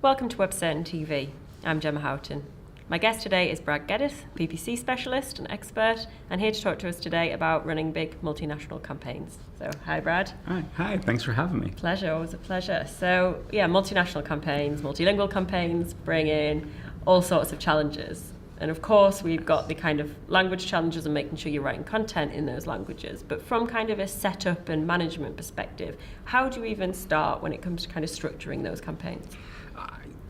Welcome to Webcertain TV. I'm Gemma Houghton. My guest today is Brad Geddes, PPC specialist and expert, and here to talk to us today about running big multinational campaigns. So, hi Brad. Hi, thanks for having me. Pleasure, always a pleasure. So, multinational campaigns, multilingual campaigns bring in all sorts of challenges. And of course, we've got the kind of language challenges and making sure you're writing content in those languages. But from kind of a setup and management perspective, how do you even start when it comes to kind of structuring those campaigns?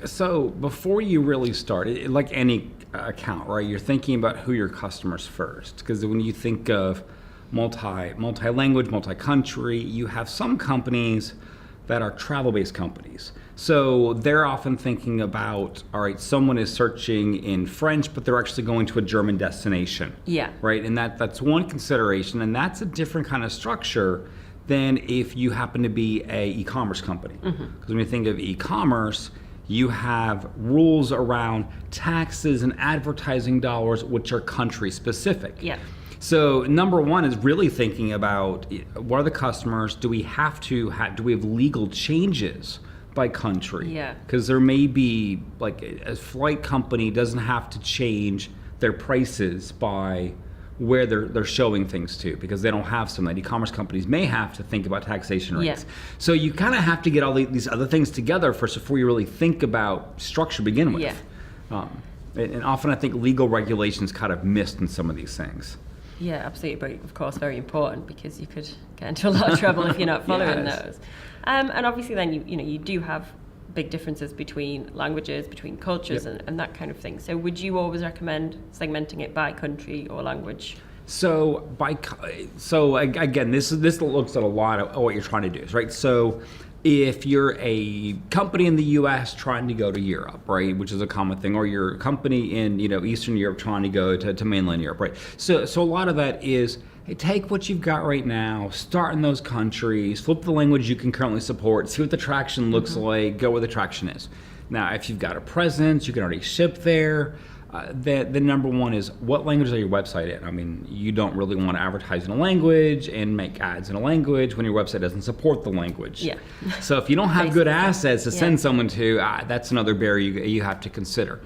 So before you really start, like any account, right, you're thinking about who your customers first. Because when you think of multi-language, multi-country, you have some companies that are travel-based companies. So they're often thinking about, all right, someone is searching in French, but they're actually going to a German destination. Yeah. Right, and that's one consideration, and that's a different kind of structure than if you happen to be a e-commerce company. Because when you think of e-commerce, you have rules around taxes and advertising dollars, which are country specific. Yeah. So number one is really thinking about what are the customers? Do we have legal changes by country? Yeah. Because there may be, like, a flight company doesn't have to change their prices by where they're showing things to, because they don't have some. That e-commerce companies may have to think about taxation rates. Yeah. So you kind of have to get all these other things together first before you really think about structure to begin with. Yeah. And often I think legal regulations kind of missed in some of these things. Yeah, absolutely. But of course, very important, because you could get into a lot of trouble if you're not following Yes. those. And obviously, then you do have big differences between languages, between cultures, Yep. and that kind of thing. So, would you always recommend segmenting it by country or language? So again, this looks at a lot of what you're trying to do, right? So if you're a company in the U.S. trying to go to Europe, right, which is a common thing, or you're a company in Eastern Europe trying to go to mainland Europe, right? So a lot of that is, hey, take what you've got right now, start in those countries, flip the language you can currently support, see what the traction looks like, go where the traction is. Now, if you've got a presence, you can already ship there. The number one is, what language are your website in? I mean, you don't really want to advertise in a language and make ads in a language when your website doesn't support the language. Yeah. So if you don't have good assets to Yeah. send someone to, that's another barrier you have to consider.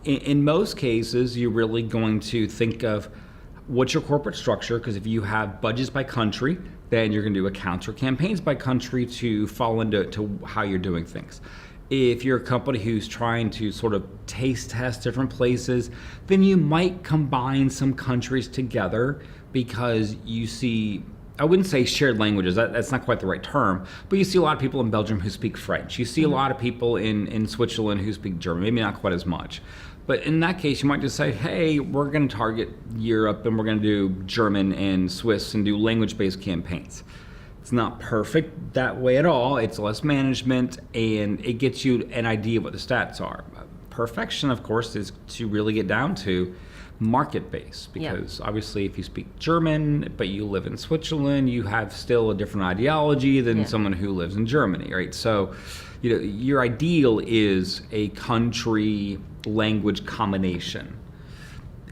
In most cases, you're really going to think of what's your corporate structure, because if you have budgets by country, then you're going to do accounts or campaigns by country to fall into how you're doing things. If you're a company who's trying to sort of taste test different places, then you might combine some countries together, because you see, I wouldn't say shared languages, that's not quite the right term, but you see a lot of people in Belgium who speak French. You see a lot of people in Switzerland who speak German, maybe not quite as much. But in that case, you might just say, hey, we're going to target Europe and we're going to do German and Swiss and do language-based campaigns. It's not perfect that way at all. It's less management, and it gets you an idea of what the stats are. Perfection, of course, is to really get down to market base, because obviously if you speak German but you live in Switzerland, you have still a different ideology than someone who lives in Germany, right? So your ideal is a country language combination.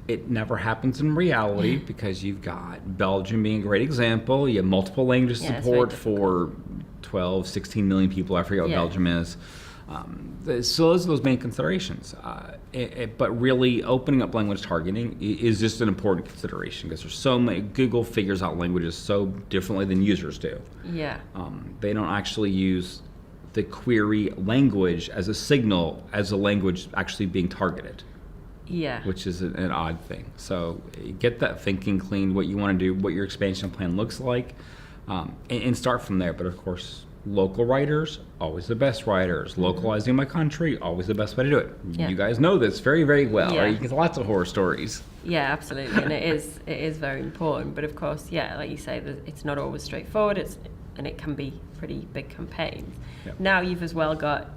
It never happens in reality, because you've got Belgium being a great example. You have multiple language support for 12, 16 million people. I forget what Belgium is. So those are those main considerations. But really, opening up language targeting is just an important consideration, because there's so many. Google figures out languages so differently than users do. Yeah. They don't actually use the query language as a signal as a language actually being targeted. Yeah. Which is an odd thing. So get that thinking clean, what you want to do, what your expansion plan looks like, and start from there. But of course, local writers, always the best writers. Localizing by country, always the best way to do it. Yeah. You guys know this very, very well, Yeah. right? You get lots of horror stories. Yeah, absolutely, and it is very important. But of course, like you say, it's not always straightforward. And it can be pretty big campaigns. Yep. Now you've as well got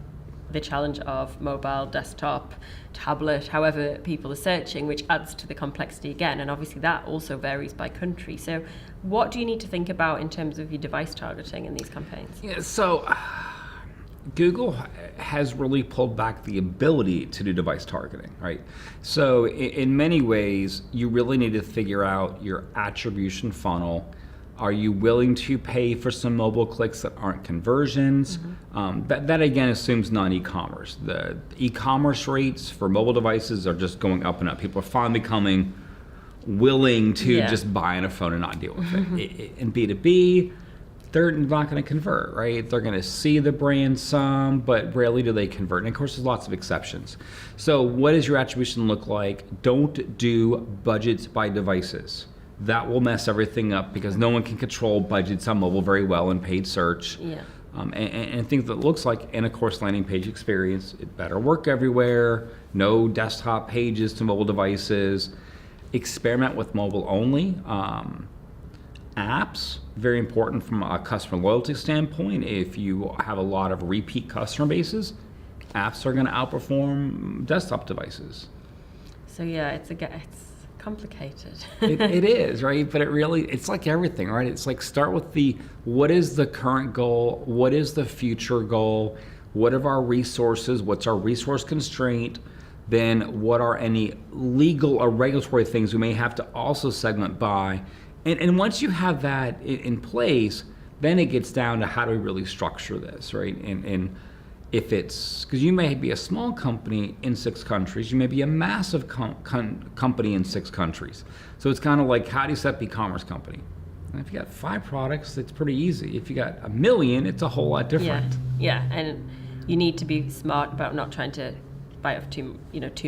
the challenge of mobile, desktop, tablet, however people are searching, which adds to the complexity again. And obviously that also varies by country. So what do you need to think about in terms of your device targeting in these campaigns? Yeah, so Google has really pulled back the ability to do device targeting, right? So in many ways, you really need to figure out your attribution funnel Are you willing to pay for some mobile clicks that aren't conversions? That again assumes non-e-commerce. The e-commerce rates for mobile devices are just going up and up. People are finally becoming willing to just buy on a phone and not deal with it. In B2B, they're not going to convert, right? They're going to see the brand some, but rarely do they convert. And of course, there's lots of exceptions. So what does your attribution look like? Don't do budgets by devices. That will mess everything up because no one can control budgets on mobile very well in paid search. And things that looks like, and of course, landing page experience. It better work everywhere. No desktop pages to mobile devices. Experiment with mobile only. Apps, very important from a customer loyalty standpoint. If you have a lot of repeat customer bases, apps are going to outperform desktop devices. So it's complicated. It is, right? But it's like everything, right? It's like start with what is the current goal? What is the future goal? What are our resources? What's our resource constraint? Then what are any legal or regulatory things we may have to also segment by? And once you have that in place, then it gets down to how do we really structure this, right? And if it's, because you may be a small company in 6 countries, you may be a massive company in 6 countries. So it's kind of like, how do you set up an e-commerce company? And if you got 5 products, it's pretty easy. If you got 1 million, it's a whole lot different. Yeah, and you need to be smart about not trying to bite off too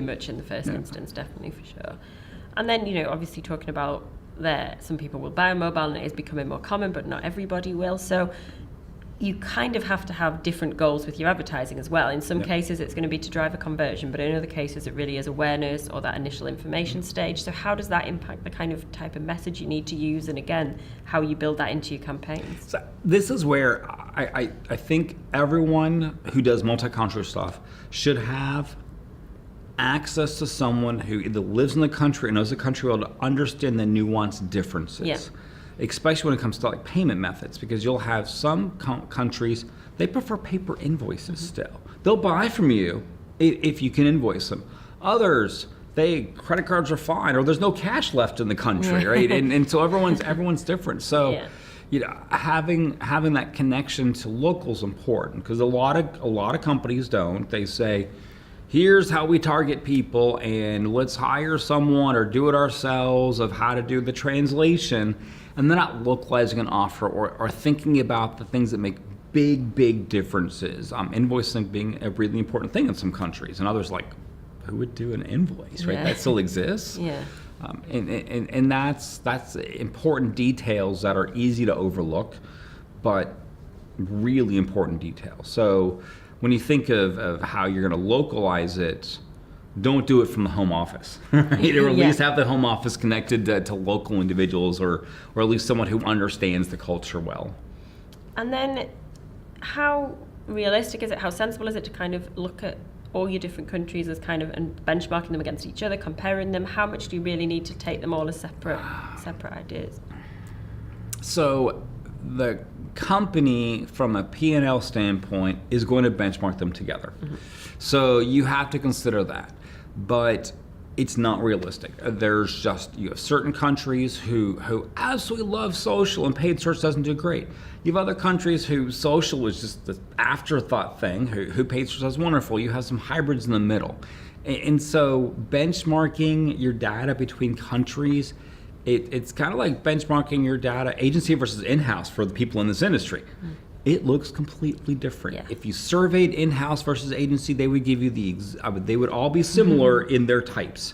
much in the first instance, definitely for sure. And then, obviously talking about some people will buy mobile and it is becoming more common, but not everybody will. So you kind of have to have different goals with your advertising as well. In some cases, it's going to be to drive a conversion, but in other cases, it really is awareness or that initial information stage. So how does that impact the kind of type of message you need to use, and again, how you build that into your campaigns? So this is where I think everyone who does multicultural stuff should have access to someone who either lives in the country or knows the country well to understand the nuanced differences. Especially when it comes to like payment methods, because you'll have some countries, they prefer paper invoices still. They'll buy from you if you can invoice them. Others, credit cards are fine, or there's no cash left in the country, right? And so everyone's different. So having that connection to local is important, because a lot of companies don't. They say, here's how we target people, and let's hire someone or do it ourselves of how to do the translation. And they're not localizing an offer or thinking about the things that make big differences. Invoicing being a really important thing in some countries, and others like, who would do an invoice, right? That still exists. And that's important details that are easy to overlook, but really important details. So when you think of how you're going to localize it, don't do it from the home office, right? Or at least have the home office connected to local individuals, or at least someone who understands the culture well. And then how realistic is it, how sensible is it to kind of look at all your different countries as kind of, and benchmarking them against each other, comparing them? How much do you really need to take them all as separate ideas? So the company, from a P&L standpoint, is going to benchmark them together. So you have to consider that. But it's not realistic. You have certain countries who absolutely love social and paid search doesn't do great. You have other countries who social is just the afterthought thing, who paid search does wonderful. You have some hybrids in the middle. And so benchmarking your data between countries, it's kind of like benchmarking your data agency versus in-house for the people in this industry. It looks completely different. If you surveyed in-house versus agency, they would give you they would all be similar in their types.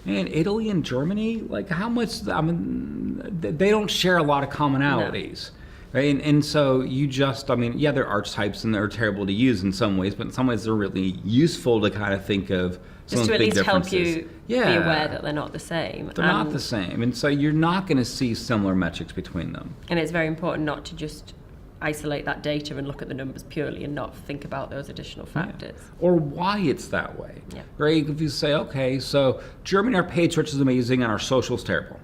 And Italy and Germany, like how much, they don't share a lot of commonalities. No. Right? And so you there are archetypes and they're terrible to use in some ways, but in some ways they're really useful to kind of think of. Just to at least help you be aware that they're not the same. They're not the same. And so you're not going to see similar metrics between them. And it's very important not to just isolate that data and look at the numbers purely and not think about those additional factors. Or why it's that way. Right? If you say, okay, so Germany, our paid search is amazing and our social is terrible.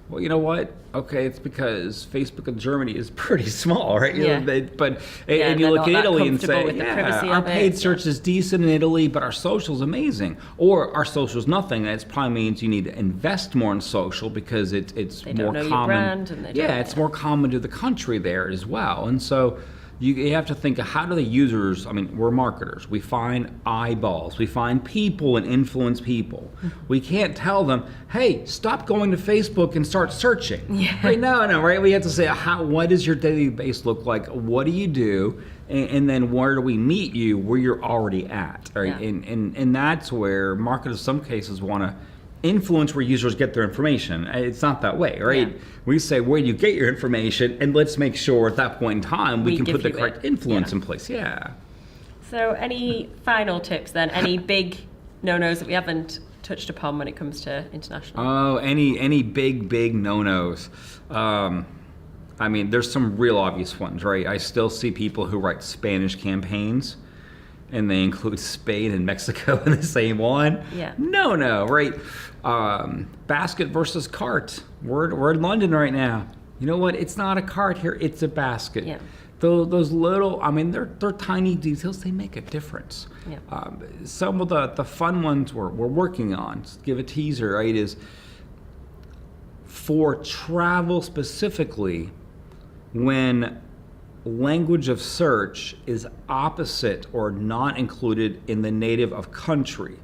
Well, you know what? Okay, it's because Facebook in Germany is pretty small, right? Yeah. And you look at Italy and say, with the privacy our of it. paid search is decent in Italy, but our social's amazing. Or our social's nothing. That probably means you need to invest more in social because it's They more don't know common. your brand, and they don't, It's more common to the country there as well. And so you have to think of how do the users, I mean, we're marketers. We find eyeballs. We find people and influence people. We can't tell them, hey, stop going to Facebook and start searching. Yeah. Right? No, right? We have to say, what does your daily base look like? What do you do? And then where do we meet you where you're already at? Right? Yeah. And that's where marketers in some cases want to influence where users get their information. It's not that way, right? Yeah. We say, where do you get your information? And let's make sure at that point in time we can give put the you correct it. influence Yeah. in place. Yeah. So any final tips then? Any big no-nos that we haven't touched upon when it comes to international? Oh, any big no-nos. I mean, there's some real obvious ones, right? I still see people who write Spanish campaigns and they include Spain and Mexico in the same one. Yeah. No, right? Basket versus cart. We're in London right now. You know what? It's not a cart here. It's a basket. Yeah. Those little, I mean, they're tiny details. They make a difference. Yeah. Some of the fun ones we're working on, just give a teaser, right, is for travel specifically, when language of search is opposite or not included in the native of country,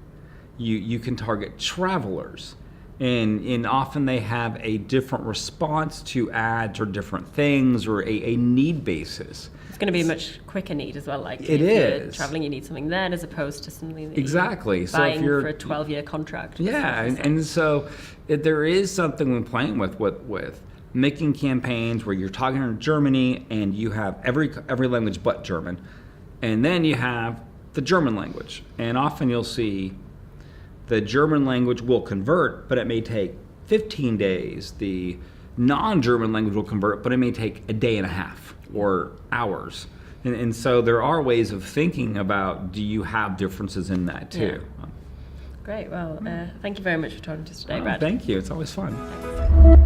you can target travelers. And often they have a different response to ads or different things or a need basis. It's going to be a much quicker need as well. Like It if you're is. traveling, you need something then as opposed to something that Exactly. you're So buying if you're for a 12-year contract. Yeah, and so there is something when playing with making campaigns where you're talking to Germany and you have every language but German, and then you have the German language, and often you'll see the German language will convert, but it may take 15 days. The non-German language will convert, but it may take a day and a half or hours. And so there are ways of thinking about, do you have differences in that too? Great. Well, thank you very much for talking to us today, Oh, Brad. thank you. It's always fun. Thanks.